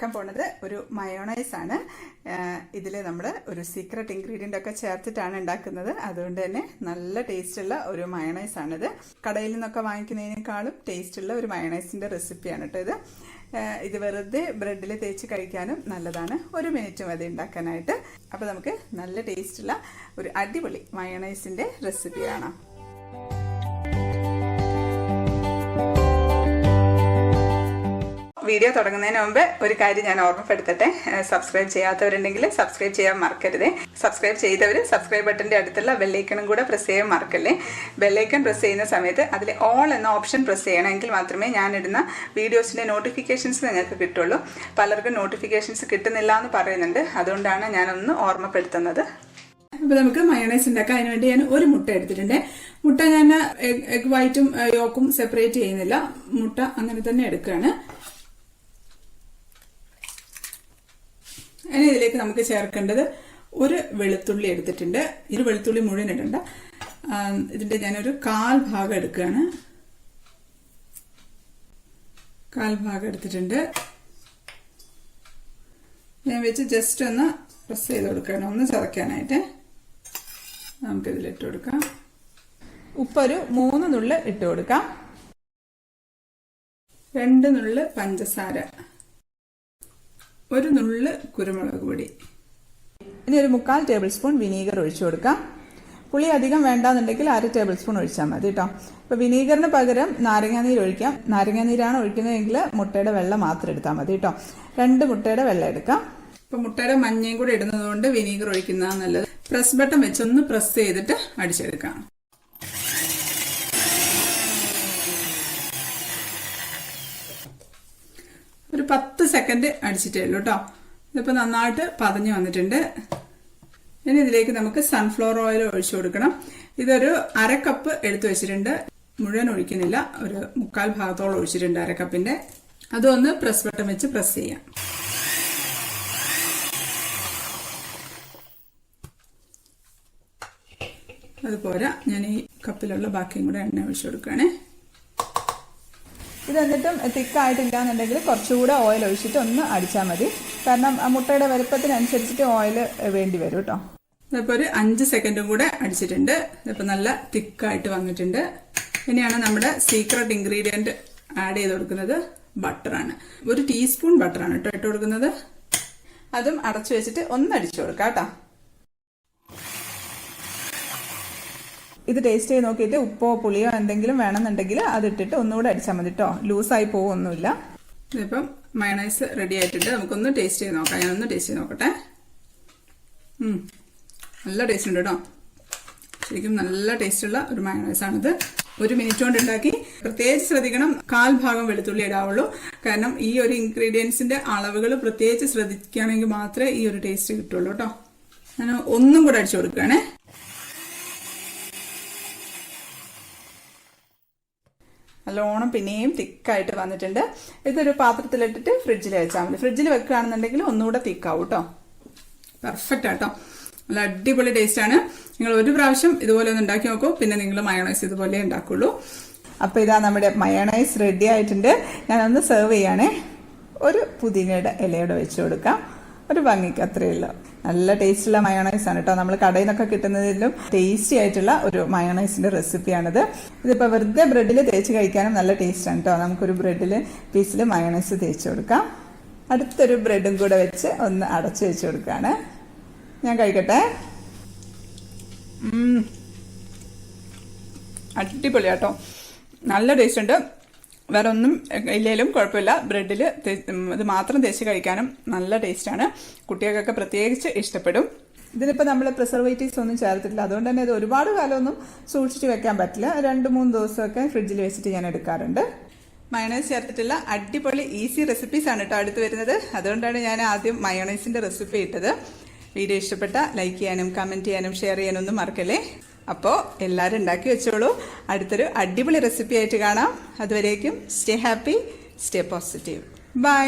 ഉണ്ടാക്കാൻ പോണത് ഒരു മയോണൈസ് ആണ്. ഇതിൽ നമ്മൾ ഒരു സീക്രട്ട് ഇൻഗ്രീഡിയൻ്റ് ഒക്കെ ചേർത്തിട്ടാണ് ഉണ്ടാക്കുന്നത്. അതുകൊണ്ട് തന്നെ നല്ല ടേസ്റ്റുള്ള ഒരു മയോണൈസ് ആണിത്. കടയിൽ നിന്നൊക്കെ വാങ്ങിക്കുന്നതിനേക്കാളും ടേസ്റ്റുള്ള ഒരു മയോണൈസിൻ്റെ റെസിപ്പിയാണ് കേട്ടോ ഇത്. ഇത് വെറുതെ ബ്രെഡിൽ തേച്ച് കഴിക്കാനും നല്ലതാണ്. 1 മിനിറ്റ് മതി ഉണ്ടാക്കാനായിട്ട്. അപ്പോൾ നമുക്ക് നല്ല ടേസ്റ്റുള്ള ഒരു അടിപൊളി മയോണൈസിൻ്റെ റെസിപ്പി കാണാം. വീഡിയോ തുടങ്ങുന്നതിന് മുമ്പ് ഒരു കാര്യം ഞാൻ ഓർമ്മപ്പെടുത്തട്ടെ. സബ്സ്ക്രൈബ് ചെയ്യാത്തവരുണ്ടെങ്കിൽ സബ്സ്ക്രൈബ് ചെയ്യാൻ മറക്കരുത്. സബ്സ്ക്രൈബ് ചെയ്തവർ സബ്സ്ക്രൈബ് ബട്ടൻ്റെ അടുത്തുള്ള ബെല്ലൈക്കണും കൂടെ പ്രസ് ചെയ്യാൻ മറക്കല്ലേ. ബെല്ലൈക്കൺ പ്രസ് ചെയ്യുന്ന സമയത്ത് അതിൽ ഓൾ എന്ന ഓപ്ഷൻ പ്രസ് ചെയ്യണമെങ്കിൽ മാത്രമേ ഞാനിടുന്ന വീഡിയോസിൻ്റെ നോട്ടിഫിക്കേഷൻസ് നിങ്ങൾക്ക് കിട്ടുള്ളൂ. പലർക്കും നോട്ടിഫിക്കേഷൻസ് കിട്ടുന്നില്ല എന്ന് പറയുന്നുണ്ട്. അതുകൊണ്ടാണ് ഞാനൊന്ന് ഓർമ്മപ്പെടുത്തുന്നത്. അപ്പോൾ നമുക്ക് മയോണൈസ് ഉണ്ടാക്കാം. അതിനുവേണ്ടി ഞാൻ ഒരു മുട്ട എടുത്തിട്ടുണ്ട്. മുട്ട ഞാൻ എഗ് വൈറ്റും യോക്കും സെപ്പറേറ്റ് ചെയ്യുന്നില്ല. മുട്ട അങ്ങനെ തന്നെ എടുക്കുകയാണ്. ഇനി ഇതിലേക്ക് നമുക്ക് ചേർക്കേണ്ടത് ഒരു വെളുത്തുള്ളി എടുത്തിട്ടുണ്ട്. ഇത് വെളുത്തുള്ളി മുഴുവൻ ഇടണ്ട. ഇതിൻ്റെ ഞാനൊരു 1/4 ഭാഗം എടുക്കുകയാണ്. 1/4 ഭാഗം എടുത്തിട്ടുണ്ട്. ഞാൻ വെച്ച് ജസ്റ്റ് ഒന്ന് പ്രസ് ചെയ്ത് കൊടുക്കുകയാണ്, ഒന്ന് ചതയ്ക്കാനായിട്ട്. നമുക്കിതിലിട്ട് കൊടുക്കാം. ഉപ്പൊരു 3 നുള്ള് ഇട്ട് കൊടുക്കാം. 2 നുള്ള് പഞ്ചസാര, 1 നുള്ള് കുരുമുളക് പൊടി. ഇനി ഒരു 3/4 ടേബിൾ സ്പൂൺ വിനീഗർ ഒഴിച്ചു കൊടുക്കാം. പുളി അധികം വേണ്ടാന്നുണ്ടെങ്കിൽ 1/2 ടേബിൾ സ്പൂൺ ഒഴിച്ചാൽ മതി കേട്ടോ. അപ്പോൾ വിനീഗറിന് പകരം നാരങ്ങാനീര് ഒഴിക്കാം. നാരങ്ങാനീരാണ് ഒഴിക്കുന്നതെങ്കിൽ മുട്ടയുടെ വെള്ളം മാത്രം എടുത്താൽ മതി കേട്ടോ. 2 മുട്ടയുടെ വെള്ളം എടുക്കാം. ഇപ്പോൾ മുട്ടയുടെ മഞ്ഞയും കൂടെ ഇടുന്നത് കൊണ്ട് വിനീഗർ ഒഴിക്കുന്നതാണ് നല്ലത്. പ്രസ് ബട്ടൺ വെച്ചൊന്ന് പ്രസ് ചെയ്തിട്ട് അടിച്ചെടുക്കാം. ഒരു 10 സെക്കൻഡ് അടിച്ചിട്ടേ ഉള്ളൂ കേട്ടോ. ഇതിപ്പോൾ നന്നായിട്ട് പതഞ്ഞ് വന്നിട്ടുണ്ട്. ഇനി ഇതിലേക്ക് നമുക്ക് സൺഫ്ലവർ ഓയിൽ ഒഴിച്ചു കൊടുക്കണം. ഇതൊരു 1/2 കപ്പ് എടുത്തു വെച്ചിട്ടുണ്ട്. മുഴുവൻ ഒഴിക്കുന്നില്ല, ഒരു 3/4 ഭാഗത്തോളം ഒഴിച്ചിട്ടുണ്ട് 1/2 കപ്പിൻ്റെ. അതൊന്ന് പ്രസ് ബട്ടൺ വെച്ച് പ്രസ് ചെയ്യാം. അതുപോലെ ഞാൻ ഈ കപ്പിലുള്ള ബാക്കിയും കൂടെ എണ്ണ ഒഴിച്ചു കൊടുക്കുകയാണേ. ഇത് എന്നിട്ടും തിക്കായിട്ടില്ല എന്നുണ്ടെങ്കിൽ കുറച്ചുകൂടെ ഓയിൽ ഒഴിച്ചിട്ട് ഒന്ന് അടിച്ചാൽ മതി. കാരണം മുട്ടയുടെ വലുപ്പത്തിനനുസരിച്ചിട്ട് ഓയിൽ വേണ്ടി വരും കേട്ടോ. ഇതിപ്പോൾ ഒരു 5 സെക്കൻഡും കൂടെ അടിച്ചിട്ടുണ്ട്. ഇതിപ്പോൾ നല്ല തിക്കായിട്ട് വന്നിട്ടുണ്ട്. ഇനിയാണ് നമ്മുടെ സീക്രട്ട് ഇൻഗ്രീഡിയൻറ്റ് ആഡ് ചെയ്ത് കൊടുക്കുന്നത്. ബട്ടറാണ്. 1 ടീസ്പൂൺ ബട്ടറാണ് കേട്ടോ ഇട്ട് കൊടുക്കുന്നത്. അതും അടച്ചു വെച്ചിട്ട് ഒന്ന് അടിച്ചു കൊടുക്കാം കേട്ടോ. ഇത് ടേസ്റ്റ് ചെയ്ത് നോക്കിയിട്ട് ഉപ്പോ പുളിയോ എന്തെങ്കിലും വേണമെന്നുണ്ടെങ്കിൽ അതിട്ടിട്ട് ഒന്നുകൂടെ അടിച്ചാൽ മതി കേട്ടോ. ലൂസായി പോകുമൊന്നുമില്ല. ഇതിപ്പം മയോണൈസ് റെഡി ആയിട്ടുണ്ട്. നമുക്കൊന്ന് ടേസ്റ്റ് ചെയ്ത് നോക്കാം. ഞാനൊന്ന് ടേസ്റ്റ് ചെയ്ത് നോക്കട്ടെ. നല്ല ടേസ്റ്റ് ഉണ്ട് കേട്ടോ. ശരിക്കും നല്ല ടേസ്റ്റുള്ള ഒരു മയോണൈസാണിത്. 1 മിനിറ്റ് കൊണ്ട് ഉണ്ടാക്കി. പ്രത്യേകിച്ച് ശ്രദ്ധിക്കണം, 1/4 ഭാഗം വെളുത്തുള്ളി ഇടാവുള്ളൂ. കാരണം ഈ ഒരു ഇൻഗ്രീഡിയൻസിന്റെ അളവുകൾ പ്രത്യേകിച്ച് ശ്രദ്ധിക്കുകയാണെങ്കിൽ മാത്രമേ ഈ ഒരു ടേസ്റ്റ് കിട്ടുള്ളൂ കേട്ടോ. ഞാൻ ഒന്നും കൂടെ അടിച്ചു കൊടുക്കുകയാണേ. നല്ലോണം പിന്നെയും തിക്കായിട്ട് വന്നിട്ടുണ്ട്. ഇതൊരു പാത്രത്തിലിട്ടിട്ട് ഫ്രിഡ്ജിൽ വെച്ചാൽ മതി. ഫ്രിഡ്ജിൽ വെക്കുകയാണെന്നുണ്ടെങ്കിൽ ഒന്നുകൂടെ തിക്കാവും കേട്ടോ. പെർഫെക്റ്റ് ആട്ടോ. നല്ല അടിപൊളി ടേസ്റ്റാണ്. നിങ്ങൾ ഒരു പ്രാവശ്യം ഇതുപോലെ ഒന്ന് ഉണ്ടാക്കി നോക്കൂ. പിന്നെ നിങ്ങൾ മയോണൈസ് ഇതുപോലെ ഉണ്ടാക്കുള്ളൂ. അപ്പോൾ ഇതാ നമ്മുടെ മയോണൈസ് റെഡി ആയിട്ടുണ്ട്. ഞാനൊന്ന് സെർവ് ചെയ്യാണേ. ഒരു പുതിനയുടെ ഇലയോടെ വെച്ച് കൊടുക്കാം. ഒരു ഭംഗിക്ക് അത്രയേ ഉള്ളൂ. നല്ല ടേസ്റ്റുള്ള മയോണൈസ് ആണ് കേട്ടോ. നമ്മൾ കടയിൽ നിന്നൊക്കെ കിട്ടുന്നതിലും ടേസ്റ്റി ആയിട്ടുള്ള ഒരു മയോണൈസിന്റെ റെസിപ്പിയാണിത്. ഇതിപ്പോൾ വെറുതെ ബ്രെഡിൽ തേച്ച് കഴിക്കാനും നല്ല ടേസ്റ്റാണ് കേട്ടോ. നമുക്കൊരു ബ്രെഡിൽ പീസിൽ മയോണൈസ് തേച്ച് കൊടുക്കാം. അടുത്തൊരു ബ്രെഡും കൂടെ വെച്ച് ഒന്ന് അടച്ചു വെച്ച് കൊടുക്കുകയാണ്. ഞാൻ കഴിക്കട്ടെ. അടിപൊളിയാട്ടോ. നല്ല ടേസ്റ്റ് ഉണ്ട്. വേറെ ഒന്നും ഇല്ലേലും കുഴപ്പമില്ല. ബ്രെഡിൽ ഇത് മാത്രം തേച്ച് കഴിക്കാനും നല്ല ടേസ്റ്റാണ്. കുട്ടികൾക്കൊക്കെ പ്രത്യേകിച്ച് ഇഷ്ടപ്പെടും. ഇതിനിപ്പോൾ നമ്മൾ പ്രിസർവേറ്റീവ്സ് ഒന്നും ചേർത്തിട്ടില്ല. അതുകൊണ്ട് തന്നെ ഇത് ഒരുപാട് കാലമൊന്നും സൂക്ഷിച്ച് വെക്കാൻ പറ്റില്ല. 2-3 ദിവസമൊക്കെ ഫ്രിഡ്ജിൽ വെച്ചിട്ട് ഞാൻ എടുക്കാറുണ്ട്. മയോണൈസ് ചേർത്തിട്ടുള്ള അടിപൊളി ഈസി റെസിപ്പീസാണ് കേട്ടോ അടുത്ത് വരുന്നത്. അതുകൊണ്ടാണ് ഞാൻ ആദ്യം മയോണൈസിൻ്റെ റെസിപ്പി ഇട്ടത്. വീഡിയോ ഇഷ്ടപ്പെട്ട ലൈക്ക് ചെയ്യാനും കമൻറ്റ് ചെയ്യാനും ഷെയർ ചെയ്യാനൊന്നും മറക്കല്ലേ. അപ്പോൾ എല്ലാവരും ഉണ്ടാക്കി വെച്ചോളൂ. അടുത്തൊരു അടിപൊളി റെസിപ്പി ആയിട്ട് കാണാം. അതുവരേക്കും stay happy, stay positive. By.